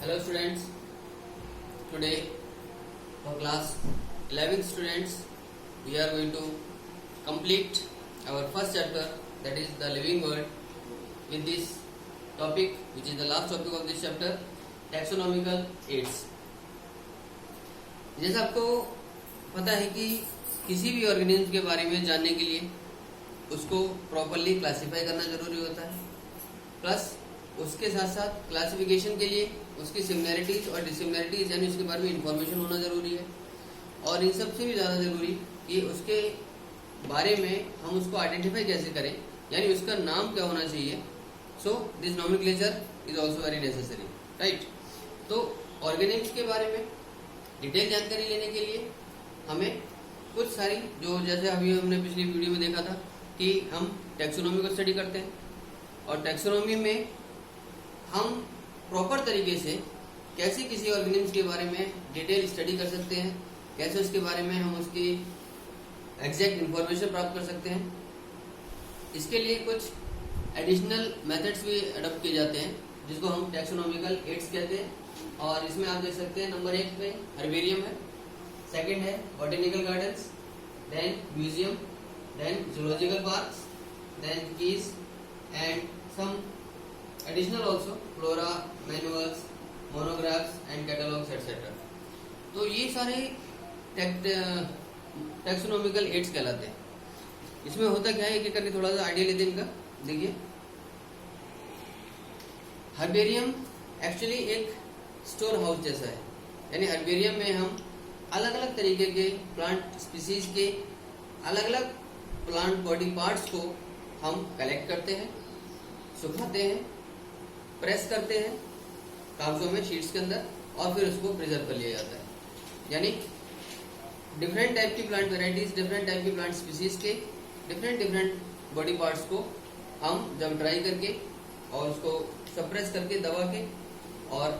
Hello students, today for class 11th students we are going to complete our first chapter, that is the living world, with this topic which is the last topic of this chapter, taxonomical aids. जैसा आपको पता है कि किसी भी organism के बारे में जानने के लिए उसको प्रॉपरली क्लासिफाई करना जरूरी होता है, प्लस उसके साथ साथ क्लासिफिकेशन के लिए उसकी सिमिलैरिटीज और डिसिमिलैरिटीज यानी उसके बारे में इंफॉर्मेशन होना जरूरी है। और इन सबसे भी ज़्यादा जरूरी कि उसके बारे में हम उसको आइडेंटिफाई कैसे करें, यानी उसका नाम क्या होना चाहिए। So this nomenclature is also very necessary, right. तो ऑर्गेनिज्म के बारे में डिटेल जानकारी लेने के लिए हमें कुछ सारी जो जैसे अभी हमने पिछली वीडियो में देखा था कि हम टैक्सोनॉमी को स्टडी करते हैं, और टैक्सोनॉमी में हम प्रॉपर तरीके से कैसे किसी ऑर्गेनिज्म के बारे में डिटेल स्टडी कर सकते हैं, कैसे उसके बारे में हम उसकी एग्जैक्ट इंफॉर्मेशन प्राप्त कर सकते हैं। इसके लिए कुछ एडिशनल मेथड्स भी अडॉप्ट किए जाते हैं जिसको हम टैक्सोनॉमिकल एड्स कहते हैं। और इसमें आप देख सकते हैं नंबर 1 पे हर्बेरियम है, सेकंड है botanical gardens, then museum, then zoological parks, then keys and some additional also flora, manuals, monographs and catalogs etc. तो ये सारे टैक्सोनॉमिकल एड्स कहलाते हैं। इसमें होता क्या है, एक एक करके थोड़ा सा आइडिया लेते हैं इनका। देखिए, हर्बेरियम एक्चुअली एक स्टोर हाउस जैसा है, यानी हर्बेरियम में हम अलग अलग तरीके के प्लांट स्पीसीज के अलग अलग प्लांट बॉडी पार्ट्स को हम कलेक्ट करते हैं, सुखाते हैं, प्रेस करते हैं कागजों में, शीट्स के अंदर, और फिर उसको प्रिजर्व कर लिया जाता है। यानी डिफरेंट टाइप की प्लांट वेराइटीज, डिफरेंट टाइप की प्लांट स्पीसीज के डिफरेंट बॉडी पार्ट्स को हम जब ड्राई करके और उसको सप्रेस करके दबा के और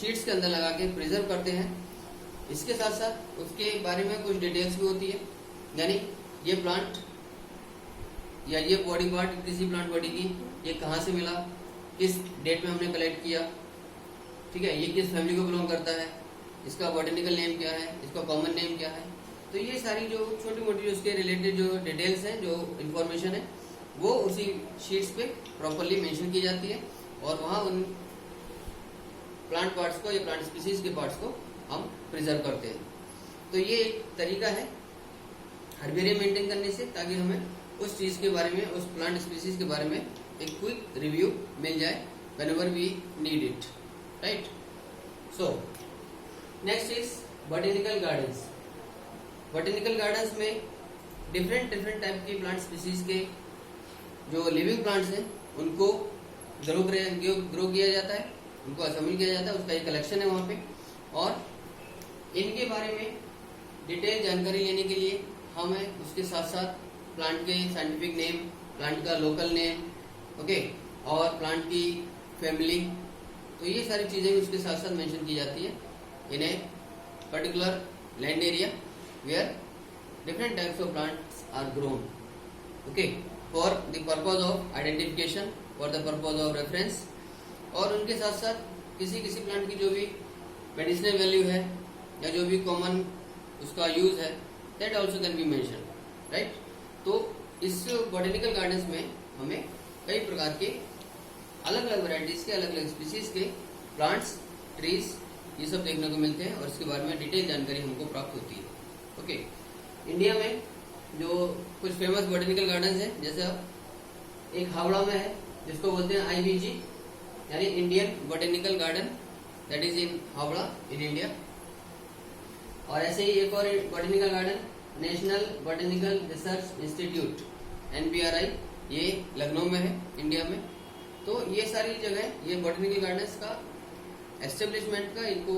शीट्स के अंदर लगा के प्रिजर्व करते हैं। इसके साथ साथ उसके बारे में कुछ डिटेल्स भी होती है, यानी ये प्लांट या ये बॉडी पार्ट किसी प्लांट बॉडी की ये कहाँ से मिला, किस डेट में हमने कलेक्ट किया, ठीक है, ये किस फैमिली को बिलोंग करता है, इसका बॉटेनिकल नेम क्या है, इसका कॉमन नेम क्या है। तो ये सारी जो छोटी मोटी उसके रिलेटेड जो डिटेल्स हैं, जो इन्फॉर्मेशन है, वो उसी शीट्स पे प्रॉपरली मेंशन की जाती है, और वहाँ उन प्लांट पार्ट्स को या प्लांट स्पीसीज के पार्ट्स को हम प्रिजर्व करते हैं। तो ये एक तरीका है हर्बेरियम मेंटेन करने से, ताकि हमें उस चीज के बारे में, उस प्लांट स्पीसीज के बारे में एक क्विक रिव्यू मिल जाए whenever we need it, right? So next is botanical gardens. Botanical gardens में डिफरेंट टाइप की प्लांट स्पीसीज के जो लिविंग प्लांट्स हैं उनको ग्रो किया जाता है, उनको असेंबल किया जाता है, उसका एक कलेक्शन है वहाँ पे। और इनके बारे में डिटेल जानकारी लेने के लिए हमें उसके साथ साथ प्लांट के साइंटिफिक नेम, प्लांट का लोकल नेम, ओके, और प्लांट की फैमिली, तो ये सारी चीजें उसके साथ साथ मेंशन की जाती है in a particular land area where different types of plants are grown, okay, for the purpose of identification, for the purpose of reference. और उनके साथ साथ किसी प्लांट की जो भी मेडिसिनल वैल्यू है या जो भी कॉमन उसका यूज है, that also can be mention, right. तो इस बॉटेनिकल गार्डन्स में हमें कई प्रकार के अलग अलग वैरायटीज के, अलग अलग स्पीसीज के प्लांट्स, ट्रीज, ये सब देखने को मिलते हैं, और इसके बारे में डिटेल जानकारी हमको प्राप्त होती है, ओके। इंडिया में जो कुछ फेमस बॉटेनिकल गार्डन्स हैं, जैसे एक हावड़ा में है जिसको बोलते हैं IBG, यानी Indian botanical garden, that is in Howrah in India. और ऐसे ही एक और botanical garden national botanical research institute NBRI, ये लखनऊ में है इंडिया में। तो ये सारी जगह, ये बॉटेनिकल गार्डन्स का एस्टेब्लिशमेंट का, इनको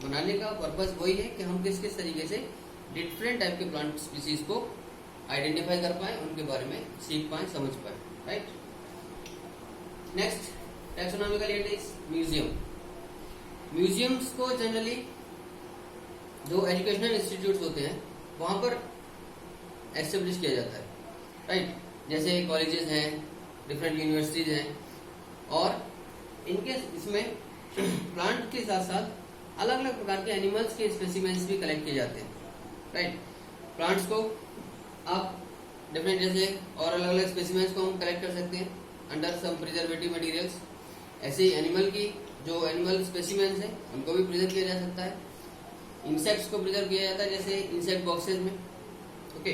बनाने का पर्पस वही है कि हम किस तरीके से डिफरेंट टाइप के प्लांट स्पीसीज को आइडेंटिफाई कर पाए, उनके बारे में सीख पाए, समझ पाए, right. Next taxonomical aid is museum. Museums को जनरली जो एजुकेशनल इंस्टीट्यूट्स होते हैं वहां पर एस्टेब्लिश किया जाता है, राइट। जैसे कॉलेजेस हैं, डिफरेंट यूनिवर्सिटीज हैं, और इनके इसमें प्लांट के साथ साथ अलग अलग प्रकार के एनिमल्स के स्पेसिमेंस भी कलेक्ट किए जाते हैं, राइट। प्लांट्स को आप डिफरेंट जैसे और अलग अलग स्पेसिमेंस को हम कलेक्ट कर सकते हैं अंडर सम प्रिजर्वेटिव मटेरियल्स। ऐसे ही एनिमल की जो एनिमल स्पेसिमेंस है उनको भी प्रिजर्व किया जा सकता है। इंसेक्ट्स को प्रिजर्व किया जाता है जैसे इंसेक्ट बॉक्सेस में, ओके,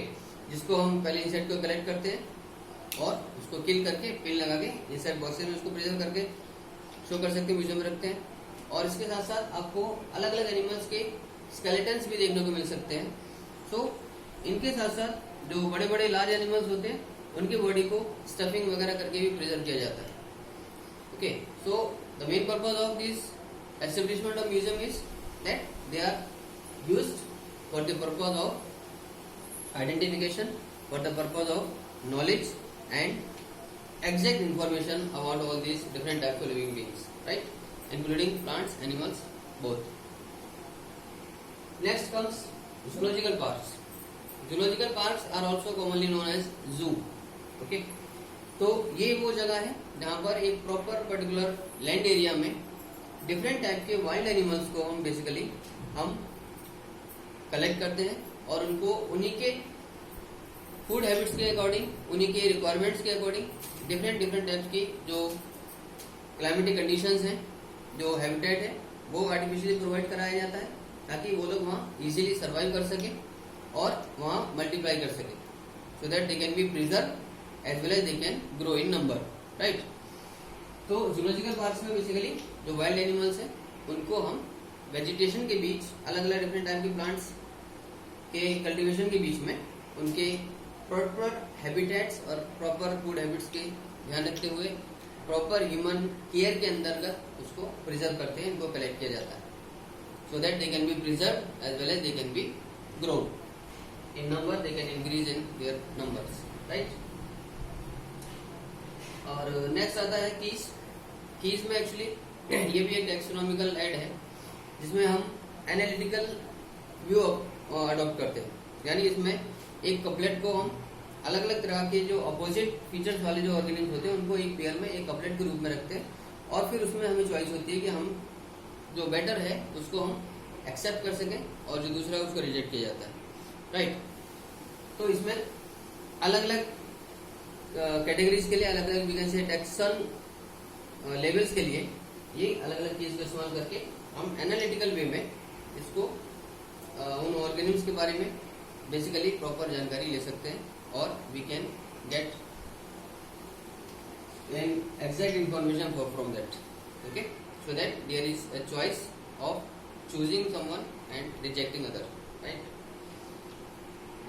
जिसको हम पहले इंसेक्ट को कलेक्ट करते हैं और उसको किल करके पिन लगा के इंसेक्ट बॉक्सेस में उसको प्रिजर्व करके शो कर सकते हैं, म्यूजियम में रखते हैं। और इसके साथ साथ आपको अलग अलग एनिमल्स के स्केलेटन्स भी देखने को मिल सकते हैं। सो इनके साथ साथ जो बड़े बड़े लार्ज एनिमल्स होते हैं उनकी बॉडी को स्टफिंग वगैरह करके भी प्रिजर्व किया जाता है, okay. So the main purpose of this establishment of museum is that they are used for the purpose of identification, for the purpose of knowledge and exact information about all these different types of living beings, right, including plants, animals, both. Next comes zoological parks. Zoological parks are also commonly known as zoo, okay. तो ये वो जगह है जहाँ पर एक proper particular land area में different type के वाइल्ड एनिमल्स को हम बेसिकली हम कलेक्ट करते हैं और उनको उन्हीं के फूड हैबिट्स के अकॉर्डिंग, उन्हीं के रिक्वायरमेंट्स के अकॉर्डिंग डिफरेंट टाइप्स की जो क्लाइमेटिक कंडीशंस हैं, जो हैबिटेट है, वो आर्टिफिशियली प्रोवाइड कराया जाता है ताकि वो लोग वहाँ इजीली सर्वाइव कर सके और वहाँ मल्टीप्लाई कर सके, so that they can be preserve as well as they can grow in number, right. तो जूलॉजिकल पार्क्स में बेसिकली जो वाइल्ड एनिमल्स हैं उनको हम वेजिटेशन के बीच अलग अलग डिफरेंट टाइप के प्लांट्स के कल्टीवेशन के बीच में उनके प्रॉपर हैबिटेट्स और प्रॉपर फूड हैबिट्स के ध्यान रखते हुए प्रॉपर ह्यूमन केयर के अंतर्गत उसको प्रिजर्व करते हैं, इनको कलेक्ट किया जाता है, so that they can be preserve as well as they can be grown in number, they can increase in their numbers, right. और नेक्स्ट आता है कीज। कीज में एक्चुअली ये भी एक टैक्सोनॉमिकल एड है जिसमें हम एनालिटिकल व्यू अडॉप्ट करते हैं, यानी इसमें एक कपलेट को हम अलग अलग तरह के जो अपोजिट फीचर्स वाले जो ऑर्गेनिज्म होते हैं उनको एक पेयर में एक कपलेट के रूप में रखते हैं और फिर उसमें हमें चॉइस होती है कि हम जो बेटर है उसको हम एक्सेप्ट कर सकें और जो दूसरा है उसको रिजेक्ट किया जाता है, राइट। तो इसमें अलग अलग कैटेगरीज के लिए अलग अलग विकल्प से टैक्सन लेवल्स के लिए ये अलग अलग चीज का इस्तेमाल करके हम एनालिटिकल वे में इसको उन ऑर्गेनिम्स के बारे में बेसिकली प्रॉपर जानकारी ले सकते हैं और we can get an exact information from that, okay, so that there is a choice of choosing someone and rejecting other, right.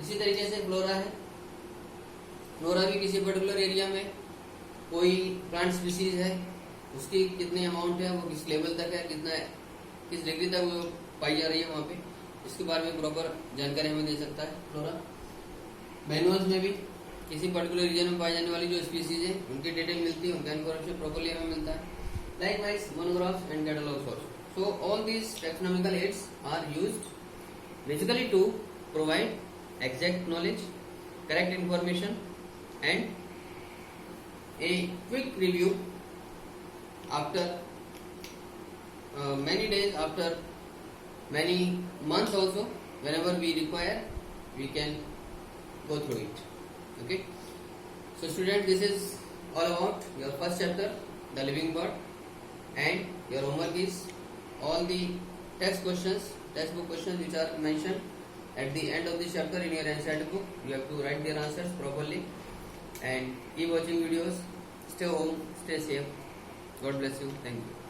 इसी तरीके से फ्लोरा है। फ्लोरा भी किसी पर्टिकुलर एरिया में कोई प्लांट स्पीसीज है, उसकी कितने अमाउंट है, वो किस लेवल तक है, कितना किस डिग्री तक वो पाई जा रही है वहाँ पे, इसके बारे में प्रॉपर जानकारी हमें दे सकता है फ्लोरा। मैनुअल्स में भी किसी पर्टिकुलर रीजन में पाई जाने वाली जो स्पीसीज है उनकी डिटेल मिलती है, उनका इन्फॉर्मेशन प्रॉपरली हमें मिलता है। Likewise monographs and catalogues also. So all these taxonomical aids are used basically to provide exact knowledge, correct information and a quick review after many days, after many months also, whenever we require we can go through it, okay. So students, this is all about your first chapter, the living bird, and your homework is all the textbook questions which are mentioned at the end of this chapter in your NCERT book. You have to write their answers properly and keep watching videos. Stay home, stay safe. God bless you. Thank you.